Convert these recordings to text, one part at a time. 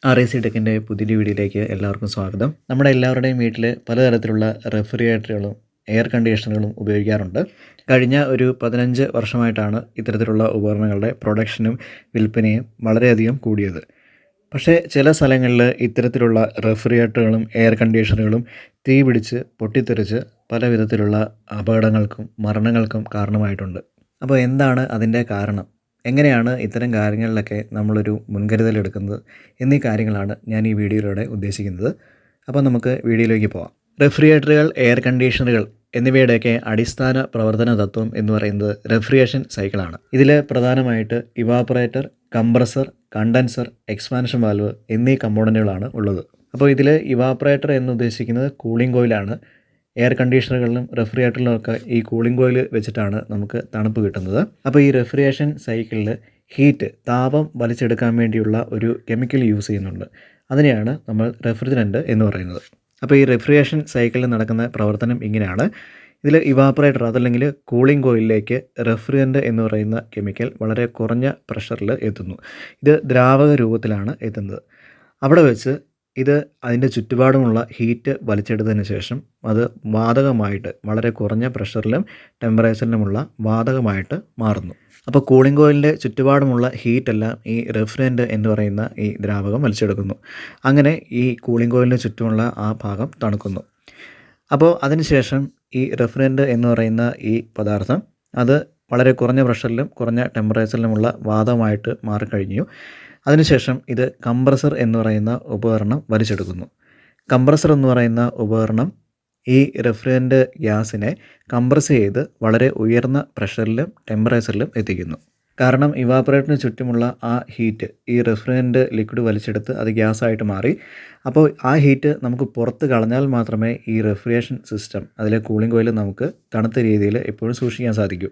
RAC ടെക്കിൻ്റെ പുതിയൊരു വീഡിയോയിലേക്ക് എല്ലാവർക്കും സ്വാഗതം. നമ്മുടെ എല്ലാവരുടെയും വീട്ടിൽ പലതരത്തിലുള്ള റെഫ്രിജറേറ്ററുകളും എയർ കണ്ടീഷണറുകളും ഉപയോഗിക്കാറുണ്ട്. കഴിഞ്ഞ ഒരു 15 വർഷമായിട്ടാണ് ഇത്തരത്തിലുള്ള ഉപകരണങ്ങളുടെ പ്രൊഡക്ഷനും വിൽപ്പനയും വളരെയധികം കൂടിയത്. പക്ഷേ ചില സ്ഥലങ്ങളിൽ ഇത്തരത്തിലുള്ള റെഫ്രിജറേറ്ററുകളും എയർ കണ്ടീഷണറുകളും തീ പിടിച്ച് പൊട്ടിത്തെറിച്ച് പല വിധത്തിലുള്ള അപകടങ്ങൾക്കും മരണങ്ങൾക്കും കാരണമായിട്ടുണ്ട്. അപ്പോൾ എന്താണ് അതിൻ്റെ കാരണം? എങ്ങനെയാണ് ഇത്തരം കാര്യങ്ങളിലൊക്കെ നമ്മളൊരു മുൻകരുതലെടുക്കുന്നത് എന്നീ കാര്യങ്ങളാണ് ഞാൻ ഈ വീഡിയോയിലൂടെ ഉദ്ദേശിക്കുന്നത്. അപ്പോൾ നമുക്ക് വീഡിയോയിലേക്ക് പോകാം. റെഫ്രിജറേറ്ററുകൾ, എയർ കണ്ടീഷണറുകൾ എന്നിവയുടെയൊക്കെ അടിസ്ഥാന പ്രവർത്തന തത്വം എന്ന് പറയുന്നത് റെഫ്രിജറേഷൻ സൈക്കിളാണ്. ഇതിൽ പ്രധാനമായിട്ട് evaporator, compressor, condenser, expansion valve എന്നീ കമ്പോണൻറ്റുകളാണ് ഉള്ളത്. അപ്പോൾ ഇതിൽ ഇവാപ്പറേറ്റർ എന്ന് ഉദ്ദേശിക്കുന്നത് കൂളിംഗ് കോയിലാണ്. എയർ കണ്ടീഷണറുകളിലും റെഫ്രിജറേറ്ററിലും ഒക്കെ ഈ കൂളിംഗ് കോയിൽ വെച്ചിട്ടാണ് നമുക്ക് തണുപ്പ് കിട്ടുന്നത്. അപ്പോൾ ഈ റെഫ്രിജറേഷൻ സൈക്കിളിൽ താപം വലിച്ചെടുക്കാൻ വേണ്ടിയുള്ള ഒരു കെമിക്കൽ യൂസ് ചെയ്യുന്നുണ്ട്. അതിനെയാണ് നമ്മൾ റെഫ്രിജറൻറ്റ് എന്ന് പറയുന്നത്. അപ്പോൾ ഈ റെഫ്രിജറേഷൻ സൈക്കിളിൽ നടക്കുന്ന പ്രവർത്തനം ഇങ്ങനെയാണ്. ഇതിൽ ഇവാപ്പറേറ്റർ അതല്ലെങ്കിൽ കൂളിംഗ് കോയിലിലേക്ക് റെഫ്രിജറൻറ്റ് എന്ന് പറയുന്ന കെമിക്കൽ വളരെ കുറഞ്ഞ പ്രഷറിൽ എത്തുന്നു. ഇത് ദ്രാവക രൂപത്തിലാണ് എത്തുന്നത്. അവിടെ വെച്ച് ഇത് അതിൻ്റെ ചുറ്റുപാടുമുള്ള ഹീറ്റ് വലിച്ചെടുത്തതിന് ശേഷം അത് വാതകമായിട്ട് വളരെ കുറഞ്ഞ പ്രഷറിലും ടെമ്പറേച്ചറിലുമുള്ള വാതകമായിട്ട് മാറുന്നു. അപ്പോൾ കൂളിംഗ് കോയിലിൻ്റെ ചുറ്റുപാടുമുള്ള ഹീറ്റെല്ലാം ഈ റെഫ്രിജറൻറ്റ് എന്ന് പറയുന്ന ഈ ദ്രാവകം വലിച്ചെടുക്കുന്നു. അങ്ങനെ ഈ കൂളിംഗ് കോയിലിന് ചുറ്റുമുള്ള ആ ഭാഗം തണുക്കുന്നു. അപ്പോൾ അതിനുശേഷം ഈ റെഫ്രിജറൻറ്റ് എന്ന് പറയുന്ന ഈ പദാർത്ഥം അത് വളരെ കുറഞ്ഞ പ്രഷറിലും കുറഞ്ഞ ടെമ്പറേച്ചറിലുമുള്ള വാതകമായിട്ട് മാറിക്കഴിഞ്ഞു. അതിനുശേഷം ഇത് കംപ്രസർ എന്ന് പറയുന്ന ഉപകരണം വലിച്ചെടുക്കുന്നു. കംപ്രസർ എന്ന് പറയുന്ന ഉപകരണം ഈ റെഫ്രിജറൻറ്റ് ഗ്യാസിനെ കംപ്രസ് ചെയ്ത് വളരെ ഉയർന്ന പ്രഷറിലും ടെമ്പറേച്ചറിലും എത്തിക്കുന്നു. കാരണം ഇവാപ്പറേറ്ററിന് ചുറ്റുമുള്ള ആ ഹീറ്റ് ഈ റെഫ്രിജറൻറ്റ് ലിക്വിഡ് വലിച്ചെടുത്ത് അത് ഗ്യാസായിട്ട് മാറി. അപ്പോൾ ആ ഹീറ്റ് നമുക്ക് പുറത്ത് കളഞ്ഞാൽ മാത്രമേ ഈ റെഫ്രിജറേഷൻ സിസ്റ്റം അതിലെ കൂളിംഗ് കോയിൽ നമുക്ക് തണുത്ത രീതിയിൽ എപ്പോഴും സൂക്ഷിക്കാൻ സാധിക്കൂ.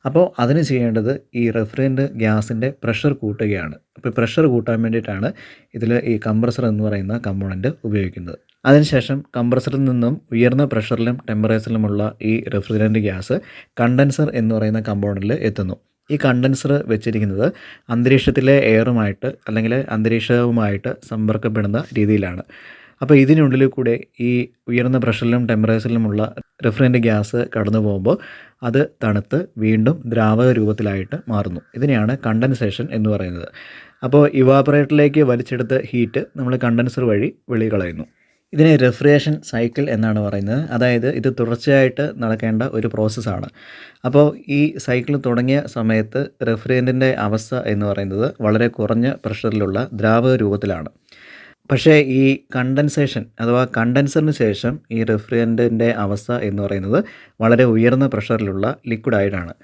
അപ്പോൾ അതിന് ചെയ്യേണ്ടത് ഈ റെഫ്രിജറൻറ്റ് ഗ്യാസിൻ്റെ പ്രഷർ കൂട്ടുകയാണ്. അപ്പോൾ പ്രഷർ കൂട്ടാൻ വേണ്ടിയിട്ടാണ് ഇതിൽ ഈ കംപ്രസർ എന്ന് പറയുന്ന കമ്പോണൻറ്റ് ഉപയോഗിക്കുന്നത്. അതിനുശേഷം കംപ്രസറിൽ നിന്നും ഉയർന്ന പ്രഷറിലും ടെമ്പറേച്ചറിലുമുള്ള ഈ റെഫ്രിജറൻറ്റ് ഗ്യാസ് കണ്ടൻസർ എന്ന് പറയുന്ന കമ്പോണൻറ്റിൽ എത്തുന്നു. ഈ കണ്ടൻസർ വെച്ചിരിക്കുന്നത് അന്തരീക്ഷത്തിലെ എയറുമായിട്ട് അല്ലെങ്കിൽ അന്തരീക്ഷവുമായിട്ട് സമ്പർക്കപ്പെടുന്ന രീതിയിലാണ്. അപ്പോൾ ഇതിനുള്ളിൽ കൂടെ ഈ ഉയർന്ന പ്രഷറിലും ടെമ്പറേച്ചറിലുമുള്ള റെഫ്രിജറൻറ്റ് ഗ്യാസ് കടന്നു പോകുമ്പോൾ അത് തണുത്ത് വീണ്ടും ദ്രാവക രൂപത്തിലായിട്ട് മാറുന്നു. ഇതിനെയാണ് കണ്ടൻസേഷൻ എന്ന് പറയുന്നത്. അപ്പോൾ ഇവാപ്പറേറ്ററിലേക്ക് വലിച്ചെടുത്ത ഹീറ്റ് നമ്മൾ കണ്ടൻസർ വഴി വെളിയിൽ കളയുന്നു. ഇതിനെ റെഫ്രിജറേഷൻ സൈക്കിൾ എന്നാണ് പറയുന്നത്. അതായത് ഇത് തുടർച്ചയായിട്ട് നടക്കേണ്ട ഒരു പ്രോസസ്സാണ്. അപ്പോൾ ഈ സൈക്കിൾ തുടങ്ങിയ സമയത്ത് റെഫ്രിജറൻറ്റിൻ്റെ അവസ്ഥ എന്ന് പറയുന്നത് വളരെ കുറഞ്ഞ പ്രഷറിലുള്ള ദ്രാവക രൂപത്തിലാണ്. പക്ഷേ ഈ കണ്ടൻസേഷൻ അഥവാ കണ്ടൻസറിന് ശേഷം ഈ റെഫ്രിജറൻറ്റിൻ്റെ അവസ്ഥ എന്ന് പറയുന്നത് വളരെ ഉയർന്ന പ്രഷറിലുള്ള ലിക്വിഡായിട്ടാണ്.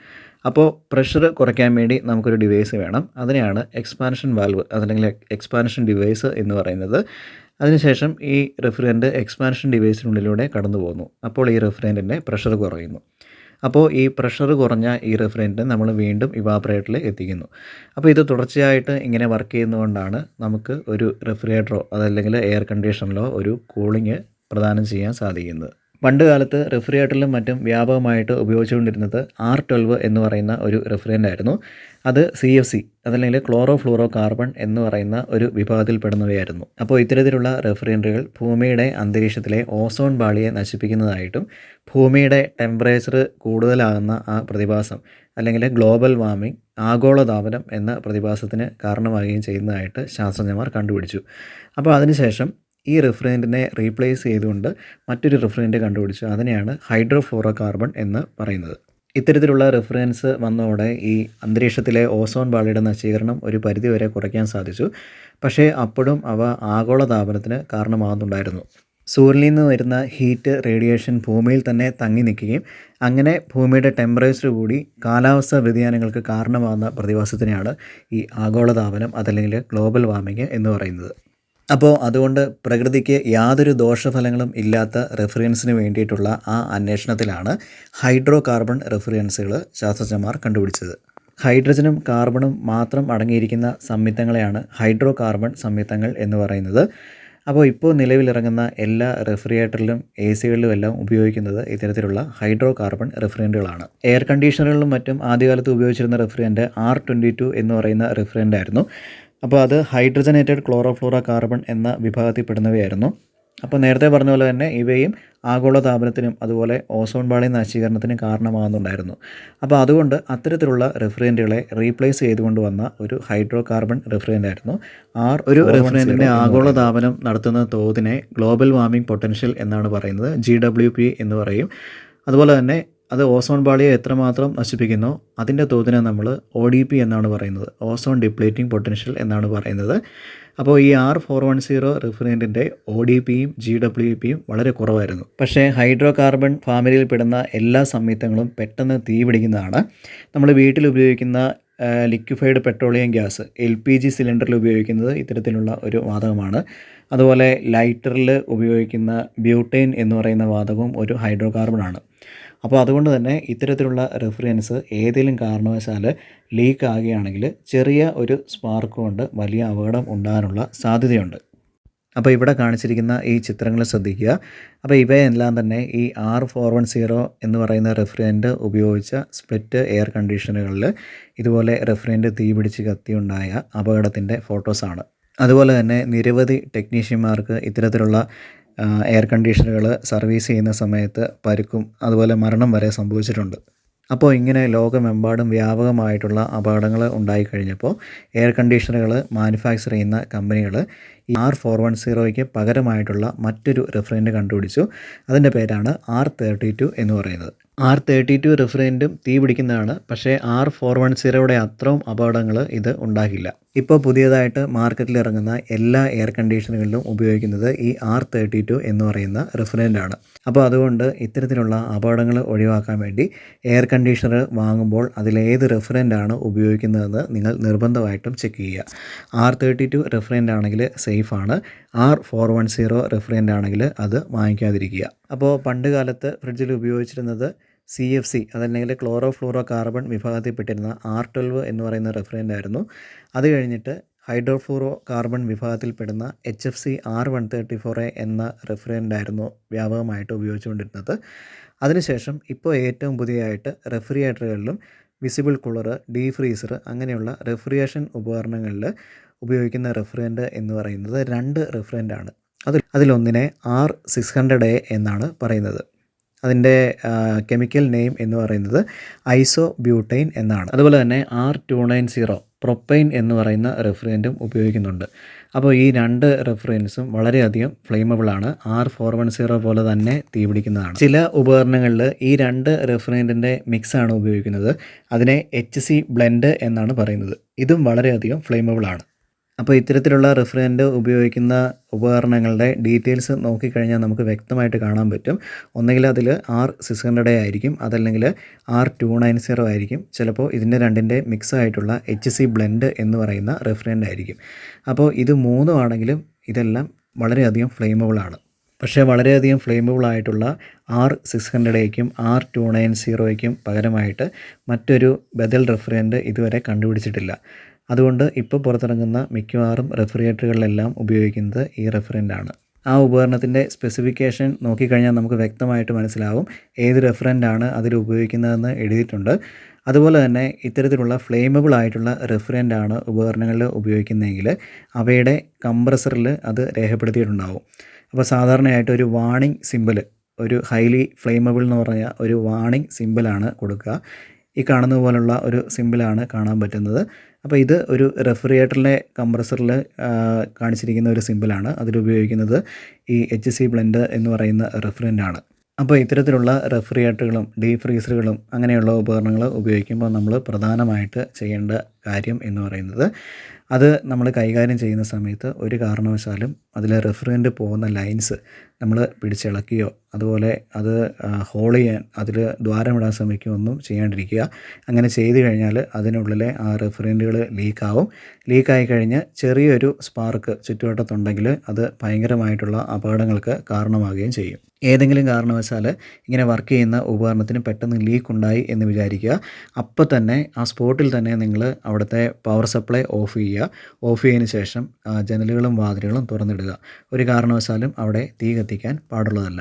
അപ്പോൾ പ്രഷർ കുറയ്ക്കാൻ വേണ്ടി നമുക്കൊരു ഡിവൈസ് വേണം. അതിനെയാണ് എക്സ്പാൻഷൻ വാൽവ് അതല്ലെങ്കിൽ എക്സ്പാൻഷൻ ഡിവൈസ് എന്ന് പറയുന്നത്. അതിനുശേഷം ഈ റെഫ്രിജറൻറ്റ് എക്സ്പാൻഷൻ ഡിവൈസിനുള്ളിലൂടെ കടന്നു പോകുന്നു. അപ്പോൾ ഈ റെഫ്രിജറൻറ്റിൻ്റെ പ്രഷർ കുറയുന്നു. അപ്പോൾ ഈ പ്രഷർ കുറഞ്ഞ ഈ റെഫ്രിജറൻറ്റ് നമ്മൾ വീണ്ടും ഇവാപ്പറേറ്ററിൽ എത്തിക്കുന്നു. അപ്പോൾ ഇത് തുടർച്ചയായിട്ട് ഇങ്ങനെ വർക്ക് ചെയ്യുന്നതുകൊണ്ടാണ് നമുക്ക് ഒരു റെഫ്രിജറേറ്ററോ അതല്ലെങ്കിൽ എയർ കണ്ടീഷണറിലോ ഒരു കൂളിംഗ് പ്രദാനം ചെയ്യാൻ സാധിക്കുന്നത്. പണ്ട് കാലത്ത് റെഫ്രിജറേറ്ററിലും മറ്റും വ്യാപകമായിട്ട് ഉപയോഗിച്ചുകൊണ്ടിരുന്നത് R12 എന്ന് പറയുന്ന ഒരു റെഫ്രിജറൻ്റ് ആയിരുന്നു. അത് CFC അതല്ലെങ്കിൽ ക്ലോറോ ഫ്ലൂറോ കാർബൺ എന്ന് പറയുന്ന ഒരു വിഭാഗത്തിൽപ്പെടുന്നവയായിരുന്നു. അപ്പോൾ ഇത്തരത്തിലുള്ള റെഫ്രിജറൻറ്റുകൾ ഭൂമിയുടെ അന്തരീക്ഷത്തിലെ ഓസോൺ പാളിയെ നശിപ്പിക്കുന്നതായിട്ടും ഭൂമിയുടെ ടെമ്പറേച്ചർ കൂടുതലാകുന്ന ആ പ്രതിഭാസം അല്ലെങ്കിൽ ഗ്ലോബൽ വാർമിംഗ് ആഗോളതാപനം എന്ന പ്രതിഭാസത്തിന് കാരണമാകുകയും ചെയ്യുന്നതായിട്ട് ശാസ്ത്രജ്ഞന്മാർ കണ്ടുപിടിച്ചു. അപ്പോൾ അതിനുശേഷം ഈ റെഫ്രിജറൻറ്റിനെ റീപ്ലേസ് ചെയ്തുകൊണ്ട് മറ്റൊരു റെഫ്രിജറൻറ്റ് കണ്ടുപിടിച്ചു. അതിനെയാണ് ഹൈഡ്രോഫ്ലൂറോ കാർബൺ എന്ന് പറയുന്നത്. ഇത്തരത്തിലുള്ള റെഫ്രിജറൻസ് വന്നതോടെ ഈ അന്തരീക്ഷത്തിലെ ഓസോൺ പാളിയുടെ നശീകരണം ഒരു പരിധിവരെ കുറയ്ക്കാൻ സാധിച്ചു. പക്ഷേ അപ്പോഴും അവ ആഗോളതാപനത്തിന് കാരണമാകുന്നുണ്ടായിരുന്നു. സൂര്യനിൽ നിന്ന് വരുന്ന ഹീറ്റ് റേഡിയേഷൻ ഭൂമിയിൽ തന്നെ തങ്ങി നിൽക്കുകയും അങ്ങനെ ഭൂമിയുടെ ടെമ്പറേച്ചർ കൂടി കാലാവസ്ഥാ വ്യതിയാനങ്ങൾക്ക് കാരണമാകുന്ന പ്രതിഭാസത്തിനെയാണ് ഈ ആഗോളതാപനം അതല്ലെങ്കിൽ ഗ്ലോബൽ വാർമിംഗ് എന്ന് പറയുന്നത്. അപ്പോൾ അതുകൊണ്ട് പ്രകൃതിക്ക് യാതൊരു ദോഷഫലങ്ങളും ഇല്ലാത്ത റെഫ്രിജറൻസിന് വേണ്ടിയിട്ടുള്ള ആ അന്വേഷണത്തിലാണ് ഹൈഡ്രോ കാർബൺ റെഫ്രിജറൻസുകൾ ശാസ്ത്രജ്ഞന്മാർ കണ്ടുപിടിച്ചത്. ഹൈഡ്രജനും കാർബണും മാത്രം അടങ്ങിയിരിക്കുന്ന സംയുക്തങ്ങളെയാണ് ഹൈഡ്രോ കാർബൺ സംയുക്തങ്ങൾ എന്ന് പറയുന്നത്. അപ്പോൾ ഇപ്പോൾ നിലവിലിറങ്ങുന്ന എല്ലാ റെഫ്രിജറേറ്ററിലും AC-കളിലും എല്ലാം ഉപയോഗിക്കുന്നത് ഇത്തരത്തിലുള്ള ഹൈഡ്രോ കാർബൺ റെഫ്രിജറൻറ്റുകളാണ്. എയർ കണ്ടീഷണറുകളിലും മറ്റും ആദ്യകാലത്ത് ഉപയോഗിച്ചിരുന്ന റെഫ്രിജറൻറ്റ് R22 എന്ന് പറയുന്ന റെഫ്രിജറൻ്റ് ആയിരുന്നു. അപ്പോൾ അത് ഹൈഡ്രജനേറ്റഡ് ക്ലോറോഫ്ലൂറോ കാർബൺ എന്ന വിഭാഗത്തിൽപ്പെടുന്നവയായിരുന്നു. അപ്പോൾ നേരത്തെ പറഞ്ഞ പോലെ തന്നെ ഇവയും ആഗോളതാപനത്തിനും അതുപോലെ ഓസോൺ പാളി നശീകരണത്തിനും കാരണമാകുന്നുണ്ടായിരുന്നു. അപ്പോൾ അതുകൊണ്ട് അത്തരത്തിലുള്ള റിഫ്രിജറൻറ്റുകളെ റീപ്ലേസ് ചെയ്തുകൊണ്ട് വന്ന ഒരു ഹൈഡ്രോ കാർബൺ റിഫ്രിജറൻ്റ് ആയിരുന്നു ഒരു റിഫ്രിജറൻറ്റിൻ്റെ ആഗോളതാപനം നടത്തുന്ന തോതിനെ ഗ്ലോബൽ വാർമിംഗ് പൊട്ടൻഷ്യൽ എന്നാണ് പറയുന്നത്, GWP എന്ന് പറയും. അതുപോലെ തന്നെ അത് ഓസോൺ പാളിയെ എത്രമാത്രം നശിപ്പിക്കുന്നോ അതിൻ്റെ തോതിനെ നമ്മൾ ODP എന്നാണ് പറയുന്നത്, ഓസോൺ ഡിപ്ലേറ്റിംഗ് പൊട്ടൻഷ്യൽ എന്നാണ് പറയുന്നത്. അപ്പോൾ ഈ R410 റിഫ്രിജറൻറ്റിൻ്റെ ODPയും GWPയും വളരെ കുറവായിരുന്നു. പക്ഷേ ഹൈഡ്രോ കാർബൺ ഫാമിലിയിൽ പെടുന്ന എല്ലാ സംയുക്തങ്ങളും പെട്ടെന്ന് തീ പിടിക്കുന്നതാണ്. നമ്മൾ വീട്ടിൽ ഉപയോഗിക്കുന്ന ലിക്വിഫൈഡ് പെട്രോളിയം ഗ്യാസ് LPG സിലിണ്ടറിൽ ഉപയോഗിക്കുന്നത് ഇത്തരത്തിലുള്ള ഒരു വാതകമാണ്. അതുപോലെ ലൈറ്ററിൽ ഉപയോഗിക്കുന്ന ബ്യൂട്ടൈൻ എന്ന് പറയുന്ന വാതകവും ഒരു ഹൈഡ്രോ കാർബണാണ്. അപ്പോൾ അതുകൊണ്ട് തന്നെ ഇത്തരത്തിലുള്ള റിഫ്രിജറൻസ് ഏതെങ്കിലും കാരണവശാൽ ലീക്ക് ആകുകയാണെങ്കിൽ ചെറിയ ഒരു സ്പാർക്ക് കൊണ്ട് വലിയ അപകടം ഉണ്ടാകാനുള്ള സാധ്യതയുണ്ട്. അപ്പോൾ ഇവിടെ കാണിച്ചിരിക്കുന്ന ഈ ചിത്രങ്ങൾ ശ്രദ്ധിക്കുക. അപ്പോൾ ഇവയെല്ലാം തന്നെ ഈ R410 എന്ന് പറയുന്ന റിഫ്രിജറൻറ്റ് ഉപയോഗിച്ച സ്പ്ലിറ്റ് എയർ കണ്ടീഷനുകളിൽ ഇതുപോലെ റിഫ്രിജറൻറ്റ് തീ പിടിച്ച് കത്തിയുണ്ടായ അപകടത്തിൻ്റെ ഫോട്ടോസാണ്. അതുപോലെ തന്നെ നിരവധി ടെക്നീഷ്യന്മാർക്ക് ഇത്തരത്തിലുള്ള എയർ കണ്ടീഷനുകൾ സർവീസ് ചെയ്യുന്ന സമയത്ത് പരുക്കും അതുപോലെ മരണം വരെ സംഭവിച്ചിട്ടുണ്ട്. അപ്പോൾ ഇങ്ങനെ ലോകമെമ്പാടും വ്യാപകമായിട്ടുള്ള അപകടങ്ങൾ ഉണ്ടായിക്കഴിഞ്ഞപ്പോൾ എയർ കണ്ടീഷനുകൾ മാനുഫാക്ചർ ചെയ്യുന്ന കമ്പനികൾ ഈ R410ക്ക് പകരമായിട്ടുള്ള മറ്റൊരു റിഫ്രിജറൻറ്റ് കണ്ടുപിടിച്ചു. അതിൻ്റെ പേരാണ് R32 എന്ന് പറയുന്നത്. R32 റിഫ്രിജറൻറ്റും തീ പിടിക്കുന്നതാണ്, പക്ഷേ R410യുടെ അത്രയും അപകടങ്ങൾ ഇത് ഉണ്ടാക്കില്ല. ഇപ്പോൾ പുതിയതായിട്ട് മാർക്കറ്റിൽ ഇറങ്ങുന്ന എല്ലാ എയർ കണ്ടീഷനുകളിലും ഉപയോഗിക്കുന്നത് ഈ R32 എന്ന് പറയുന്ന റിഫ്രിജറൻ്റാണ്. അപ്പോൾ അതുകൊണ്ട് ഇത്തരത്തിലുള്ള അപകടങ്ങൾ ഒഴിവാക്കാൻ വേണ്ടി എയർ കണ്ടീഷണർ വാങ്ങുമ്പോൾ അതിലേത് റിഫ്രിജറൻ്റാണ് ഉപയോഗിക്കുന്നതെന്ന് നിങ്ങൾ നിർബന്ധമായിട്ടും ചെക്ക് ചെയ്യുക. R32 റിഫ്രിജറൻ്റ് ആണെങ്കിൽ സേഫാണ്, R410 റിഫ്രിജറൻ്റ് ആണെങ്കിൽ അത് വാങ്ങിക്കാതിരിക്കുക. അപ്പോൾ പണ്ട് കാലത്ത് ഫ്രിഡ്ജിൽ ഉപയോഗിച്ചിരുന്നത് CFC അതല്ലെങ്കിൽ ക്ലോറോഫ്ലൂറോ കാർബൺ വിഭാഗത്തിൽപ്പെട്ടിരുന്ന R12 എന്ന് പറയുന്ന റിഫ്രിജറൻ്റ് ആയിരുന്നു. അത് കഴിഞ്ഞിട്ട് ഹൈഡ്രോഫ്ലൂറോ കാർബൺ വിഭാഗത്തിൽപ്പെടുന്ന HFC R134A എന്ന റിഫ്രിജറൻ്റ് ആയിരുന്നു വ്യാപകമായിട്ട് ഉപയോഗിച്ചുകൊണ്ടിരുന്നത്. അതിനുശേഷം ഇപ്പോൾ ഏറ്റവും പുതിയതായിട്ട് റെഫ്രിജറേറ്ററുകളിലും വിസിബിൾ കൂളർ, ഡീഫ്രീസർ അങ്ങനെയുള്ള റെഫ്രിജറേഷൻ ഉപകരണങ്ങളിൽ ഉപയോഗിക്കുന്ന റിഫ്രിജറൻ്റ് എന്ന് പറയുന്നത് 2 റിഫ്രിജറൻ്റ് ആണ്. അതിലൊന്നിനെ R600A എന്നാണ് പറയുന്നത്. അതിൻ്റെ കെമിക്കൽ നെയിം എന്ന് പറയുന്നത് ഐസോബ്യൂട്ടൈൻ എന്നാണ്. അതുപോലെ തന്നെ R290 പ്രൊപ്പൈൻ എന്ന് പറയുന്ന റിഫ്രിജറൻറ്റും ഉപയോഗിക്കുന്നുണ്ട്. അപ്പോൾ ഈ 2 റിഫ്രിജറൻസും വളരെയധികം ഫ്ലെയിമബിളാണ്, R410 പോലെ തന്നെ തീപിടിക്കുന്നതാണ്. ചില ഉപകരണങ്ങളിൽ ഈ 2 റിഫ്രിജറൻറ്റിൻ്റെ മിക്സാണ് ഉപയോഗിക്കുന്നത്. അതിനെ HC ബ്ലെൻഡ് എന്നാണ് പറയുന്നത്. ഇതും വളരെയധികം ഫ്ലെയിമബിളാണ്. അപ്പോൾ ഇത്തരത്തിലുള്ള റിഫ്രിജറൻറ്റ് ഉപയോഗിക്കുന്ന ഉപകരണങ്ങളുടെ ഡീറ്റെയിൽസ് നോക്കിക്കഴിഞ്ഞാൽ നമുക്ക് വ്യക്തമായിട്ട് കാണാൻ പറ്റും. ഒന്നുകിൽ അതിൽ R600A ആയിരിക്കും, അതല്ലെങ്കിൽ R290 ആയിരിക്കും, ചിലപ്പോൾ ഇതിൻ്റെ രണ്ടിൻ്റെ മിക്സ് ആയിട്ടുള്ള HC ബ്ലെൻഡ് എന്ന് പറയുന്ന റിഫ്രിജറൻ്റ് ആയിരിക്കും. അപ്പോൾ ഇത് മൂന്നും ആണെങ്കിലും ഇതെല്ലാം വളരെയധികം ഫ്ലെയിമബിളാണ്. പക്ഷേ വളരെയധികം ഫ്ലെയിമബിളായിട്ടുള്ള R600Aയ്ക്കും R290യ്ക്കും പകരമായിട്ട് മറ്റൊരു ബദൽ റിഫ്രിജറൻറ്റ് ഇതുവരെ കണ്ടുപിടിച്ചിട്ടില്ല. അതുകൊണ്ട് ഇപ്പോൾ പുറത്തിറങ്ങുന്ന മിക്കവാറും റെഫ്രിജറേറ്ററുകളിലെല്ലാം ഉപയോഗിക്കുന്നത് ഈ റിഫ്രിജറൻ്റാണ്. ആ ഉപകരണത്തിൻ്റെ സ്പെസിഫിക്കേഷൻ നോക്കിക്കഴിഞ്ഞാൽ നമുക്ക് വ്യക്തമായിട്ട് മനസ്സിലാവും ഏത് റിഫ്രിജറൻ്റാണ് അതിൽ ഉപയോഗിക്കുന്നതെന്ന് എഴുതിയിട്ടുണ്ട്. അതുപോലെ തന്നെ ഇത്തരത്തിലുള്ള ഫ്ലെയിമബിൾ ആയിട്ടുള്ള റിഫ്രിജറൻ്റാണ് ഉപകരണങ്ങളിൽ ഉപയോഗിക്കുന്നതെങ്കിൽ അവയുടെ കംപ്രസറിൽ അത് രേഖപ്പെടുത്തിയിട്ടുണ്ടാവും. അപ്പോൾ സാധാരണയായിട്ട് ഒരു വാണിംഗ് സിമ്പിൾ, ഒരു ഹൈലി ഫ്ലെയിമബിൾ എന്ന് പറഞ്ഞ ഒരു വാണിംഗ് സിമ്പിളാണ് കൊടുക്കുക. ഈ കാണുന്ന പോലുള്ള ഒരു സിമ്പിളാണ് കാണാൻ പറ്റുന്നത്. അപ്പോൾ ഇത് ഒരു റെഫ്രിജറേറ്ററിലെ കംപ്രസറിൽ കാണിച്ചിരിക്കുന്ന ഒരു സിമ്പിളാണ്. അതിലുപയോഗിക്കുന്നത് ഈ HC ബ്ലെൻഡ് എന്ന് പറയുന്ന റിഫ്രിജറൻ്റാണ്. അപ്പോൾ ഇത്തരത്തിലുള്ള റെഫ്രിജറേറ്ററുകളും ഡീഫ്രീസറുകളും അങ്ങനെയുള്ള ഉപകരണങ്ങൾ ഉപയോഗിക്കുമ്പോൾ നമ്മൾ പ്രധാനമായിട്ട് ചെയ്യേണ്ട കാര്യം എന്ന് പറയുന്നത് അത് നമ്മൾ കൈകാര്യം ചെയ്യുന്ന സമയത്ത് ഒരു കാരണവശാലും അതിൽ റെഫ്രിജറൻറ്റ് പോകുന്ന ലൈൻസ് നമ്മൾ പിടിച്ചിളക്കുകയോ അതുപോലെ അത് ഹോൾ ചെയ്യാൻ അതിൽ ദ്വാരമിടാൻ ശ്രമിക്കുകയോ ഒന്നും ചെയ്യാണ്ടിരിക്കുക. അങ്ങനെ ചെയ്തു കഴിഞ്ഞാൽ അതിനുള്ളിലെ ആ റെഫ്രിജറൻറ്റുകൾ ലീക്കാവും. ലീക്കായി കഴിഞ്ഞ് ചെറിയൊരു സ്പാർക്ക് ചുറ്റുവട്ടത്തുണ്ടെങ്കിൽ അത് ഭയങ്കരമായിട്ടുള്ള അപകടങ്ങൾക്ക് കാരണമാവുകയും ചെയ്യും. ഏതെങ്കിലും കാരണവശാൽ ഇങ്ങനെ വർക്ക് ചെയ്യുന്ന ഉപകരണത്തിന് പെട്ടെന്ന് ലീക്ക് ഉണ്ടായി എന്ന് വിചാരിക്കുക. അപ്പോൾ തന്നെ ആ സ്പോട്ടിൽ തന്നെ നിങ്ങൾ അവിടുത്തെ പവർ സപ്ലൈ ഓഫ് ചെയ്യുക. ഓഫ് ചെയ്തതിന് ശേഷം ജനലുകളും വാതിലുകളും തുറന്നിടുക. ഒരു കാരണവശാലും അവിടെ തീ കത്തിക്കാൻ പാടുള്ളതല്ല.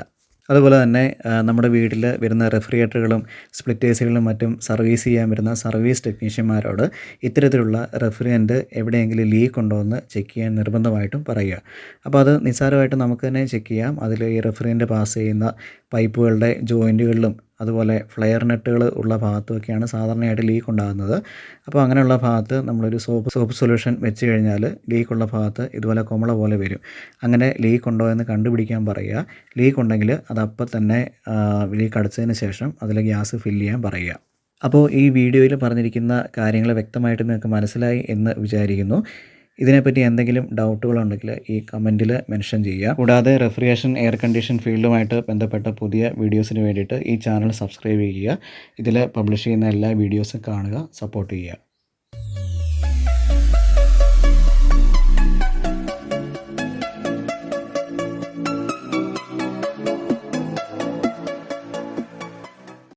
അതുപോലെ തന്നെ നമ്മുടെ വീട്ടിൽ വരുന്ന റെഫ്രിജറേറ്ററുകളും സ്പ്ലിറ്റേഴ്സുകളും മറ്റും സർവീസ് ചെയ്യാൻ വരുന്ന സർവീസ് ടെക്നീഷ്യന്മാരോട് ഇത്തരത്തിലുള്ള റെഫ്രിജറൻറ്റ് എവിടെയെങ്കിലും ലീക്ക് ഉണ്ടോ എന്ന് ചെക്ക് ചെയ്യാൻ നിർബന്ധമായിട്ടും പറയുക. അപ്പോൾ അത് നിസ്സാരമായിട്ട് നമുക്ക് തന്നെ ചെക്ക് ചെയ്യാം. അതിൽ ഈ റെഫ്രിജറൻറ്റ് പാസ് ചെയ്യുന്ന പൈപ്പുകളുടെ ജോയിൻറ്റുകളിലും അതുപോലെ ഫ്ലെയർ നെട്ടുകൾ ഉള്ള ഭാഗത്തുമൊക്കെയാണ് സാധാരണയായിട്ട് ലീക്ക് ഉണ്ടാകുന്നത്. അപ്പോൾ അങ്ങനെയുള്ള ഭാഗത്ത് നമ്മളൊരു സോപ്പ് സൊല്യൂഷൻ വെച്ച് കഴിഞ്ഞാൽ ലീക്കുള്ള ഭാഗത്ത് ഇതുപോലെ കുമള പോലെ വരും. അങ്ങനെ ലീക്ക് ഉണ്ടോ എന്ന് കണ്ടുപിടിക്കാൻ പറയുക. ലീക്ക് ഉണ്ടെങ്കിൽ അത് അപ്പം തന്നെ ലീക്ക് അടച്ചതിന് ശേഷം അതിൽ ഗ്യാസ് ഫില്ല് ചെയ്യാൻ പറയുക. അപ്പോൾ ഈ വീഡിയോയിൽ പറഞ്ഞിരിക്കുന്ന കാര്യങ്ങൾ വ്യക്തമായിട്ട് നിങ്ങൾക്ക് മനസ്സിലായി എന്ന് വിചാരിക്കുന്നു. ഇതിനെപ്പറ്റി എന്തെങ്കിലും ഡൗട്ടുകളുണ്ടെങ്കിൽ ഈ കമൻറ്റിൽ മെൻഷൻ ചെയ്യുക. കൂടാതെ റെഫ്രിജറേഷൻ എയർ കണ്ടീഷൻ ഫീൽഡുമായിട്ട് ബന്ധപ്പെട്ട പുതിയ വീഡിയോസിന് വേണ്ടിയിട്ട് ഈ ചാനൽ സബ്സ്ക്രൈബ് ചെയ്യുക. ഇതിൽ പബ്ലിഷ് ചെയ്യുന്ന എല്ലാ വീഡിയോസും കാണുക, സപ്പോർട്ട് ചെയ്യുക.